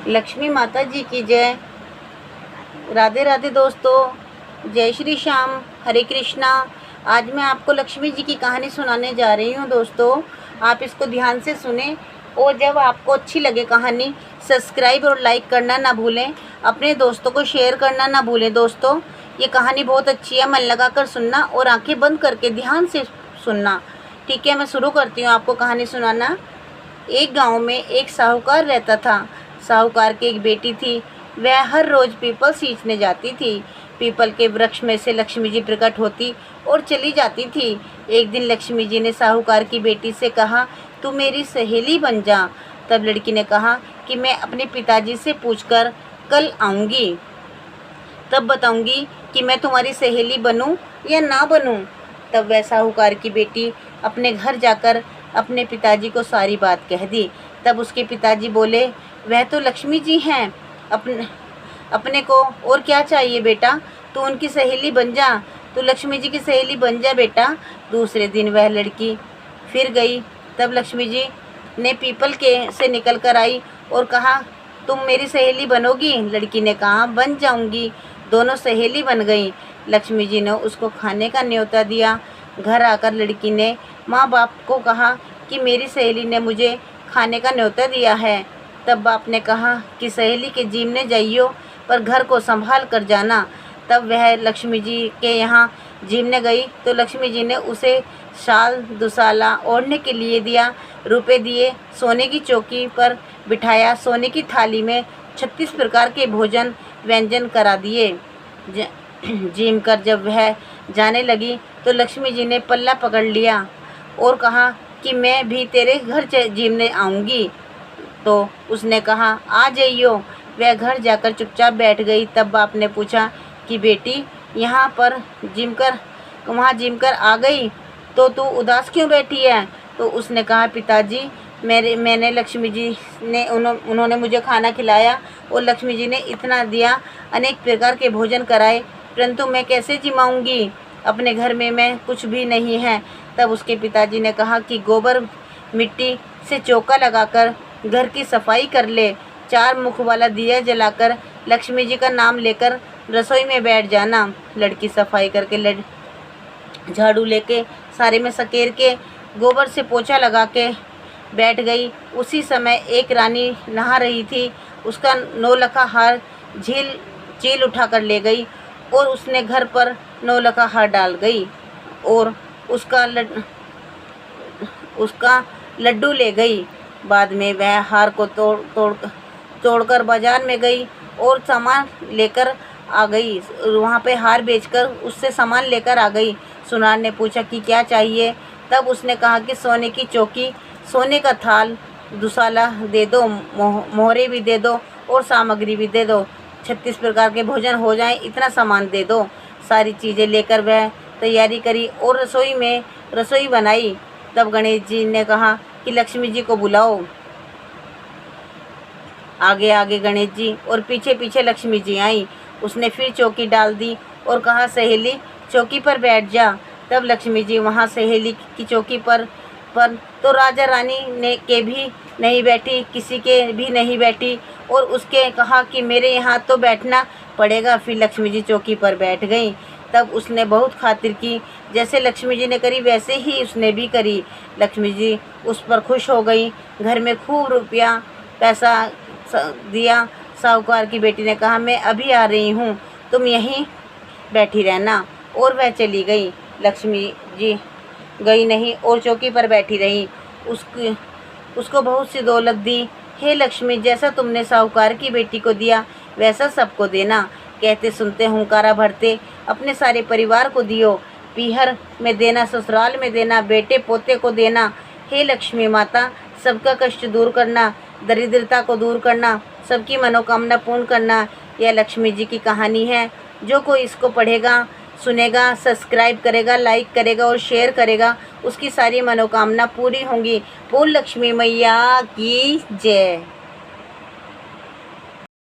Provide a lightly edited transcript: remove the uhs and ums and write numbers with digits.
लक्ष्मी माता जी की जय। राधे राधे दोस्तों, जय श्री श्याम, हरे कृष्णा। आज मैं आपको लक्ष्मी जी की कहानी सुनाने जा रही हूँ दोस्तों। आप इसको ध्यान से सुने और जब आपको अच्छी लगे कहानी, सब्सक्राइब और लाइक करना ना भूलें। अपने दोस्तों को शेयर करना ना भूलें। दोस्तों, ये कहानी बहुत अच्छी है, मन लगा कर सुनना और आंखें बंद करके ध्यान से सुनना। ठीक है, मैं शुरू करती हूँ आपको कहानी सुनाना। एक गांव में एक साहूकार रहता था। साहूकार की एक बेटी थी। वह हर रोज़ पीपल सींचने जाती थी। पीपल के वृक्ष में से लक्ष्मी जी प्रकट होती और चली जाती थी। एक दिन लक्ष्मी जी ने साहूकार की बेटी से कहा, तू मेरी सहेली बन जा। तब लड़की ने कहा कि मैं अपने पिताजी से पूछकर कल आऊँगी, तब बताऊँगी कि मैं तुम्हारी सहेली बनूँ या ना बनूँ। तब वह साहूकार की बेटी अपने घर जाकर अपने पिताजी को सारी बात कह दी। तब उसके पिताजी बोले, वह तो लक्ष्मी जी हैं, अपने को और क्या चाहिए बेटा, तू उनकी सहेली बन जा, तू लक्ष्मी जी की सहेली बन जा बेटा। दूसरे दिन वह लड़की फिर गई। तब लक्ष्मी जी ने पीपल के से निकल कर आई और कहा, तुम मेरी सहेली बनोगी? लड़की ने कहा, बन जाऊंगी। दोनों सहेली बन गई। लक्ष्मी जी ने उसको खाने का न्योता दिया। घर आकर लड़की ने माँ बाप को कहा कि मेरी सहेली ने मुझे खाने का न्योता दिया है। तब बाप ने कहा कि सहेली के जीमने जाइयो, पर घर को संभाल कर जाना। तब वह लक्ष्मी जी के यहाँ जीमने गई तो लक्ष्मी जी ने उसे शाल दुसाला ओढ़ने के लिए दिया, रुपए दिए, सोने की चौकी पर बिठाया, सोने की थाली में 36 प्रकार के भोजन व्यंजन करा दिए। जीम कर जब वह जाने लगी तो लक्ष्मी जी ने पल्ला पकड़ लिया और कहा कि मैं भी तेरे घर जीमने आऊँगी। तो उसने कहा, आ जाइयो। वह घर जाकर चुपचाप बैठ गई। तब बाप ने पूछा कि बेटी, यहाँ पर वहाँ जिम कर आ गई तो तू उदास क्यों बैठी है? तो उसने कहा, पिताजी मैंने लक्ष्मी जी ने उन्होंने मुझे खाना खिलाया और लक्ष्मी जी ने इतना दिया, अनेक प्रकार के भोजन कराए, परंतु मैं कैसे जिमाऊंगी? अपने घर में मैं कुछ भी नहीं है। तब उसके पिताजी ने कहा कि गोबर मिट्टी से चौका लगाकर घर की सफाई कर ले, 4 मुख वाला दिया जलाकर लक्ष्मी जी का नाम लेकर रसोई में बैठ जाना। लड़की सफाई करके झाड़ू लेके सारे में सकेर के गोबर से पोछा लगा के बैठ गई। उसी समय एक रानी नहा रही थी। उसका 9 लखा हार चील उठा कर ले गई और उसने घर पर 9 लखा हार डाल गई और उसका लड्डू ले गई। बाद में वह हार को तोड़कर बाजार में गई और सामान लेकर आ गई। वहाँ पे हार बेचकर उससे सामान लेकर आ गई। सुनार ने पूछा कि क्या चाहिए? तब उसने कहा कि सोने की चौकी, सोने का थाल दुसाला दे दो, मोहरे भी दे दो और सामग्री भी दे दो, 36 प्रकार के भोजन हो जाए, इतना सामान दे दो। सारी चीज़ें लेकर वह तैयारी करी और रसोई बनाई। तब गणेश जी ने कहा कि लक्ष्मी जी को बुलाओ। आगे आगे गणेश जी और पीछे पीछे लक्ष्मी जी आई। उसने फिर चौकी डाल दी और कहा, सहेली चौकी पर बैठ जा। तब लक्ष्मी जी वहाँ सहेली की चौकी पर तो राजा रानी के भी नहीं बैठी, किसी के भी नहीं बैठी और उसके कहा कि मेरे यहाँ तो बैठना पड़ेगा। फिर लक्ष्मी जी चौकी पर बैठ गई। तब उसने बहुत खातिर की, जैसे लक्ष्मी जी ने करी वैसे ही उसने भी करी। लक्ष्मी जी उस पर खुश हो गई। घर में खूब रुपया पैसा दिया। साहूकार की बेटी ने कहा, मैं अभी आ रही हूँ, तुम यहीं बैठी रहना। और वह चली गई। लक्ष्मी जी गई नहीं और चौकी पर बैठी रही। उसको बहुत सी दौलत दी। हे लक्ष्मी, जैसा तुमने साहूकार की बेटी को दिया वैसा सबको देना। कहते सुनते हुंकारा भरते अपने सारे परिवार को दियो। पीहर में देना, ससुराल में देना, बेटे पोते को देना। हे लक्ष्मी माता, सबका कष्ट दूर करना, दरिद्रता को दूर करना, सबकी मनोकामना पूर्ण करना। यह लक्ष्मी जी की कहानी है। जो कोई इसको पढ़ेगा, सुनेगा, सब्सक्राइब करेगा, लाइक करेगा और शेयर करेगा, उसकी सारी मनोकामना पूरी होंगी। बोल लक्ष्मी मैया की जय।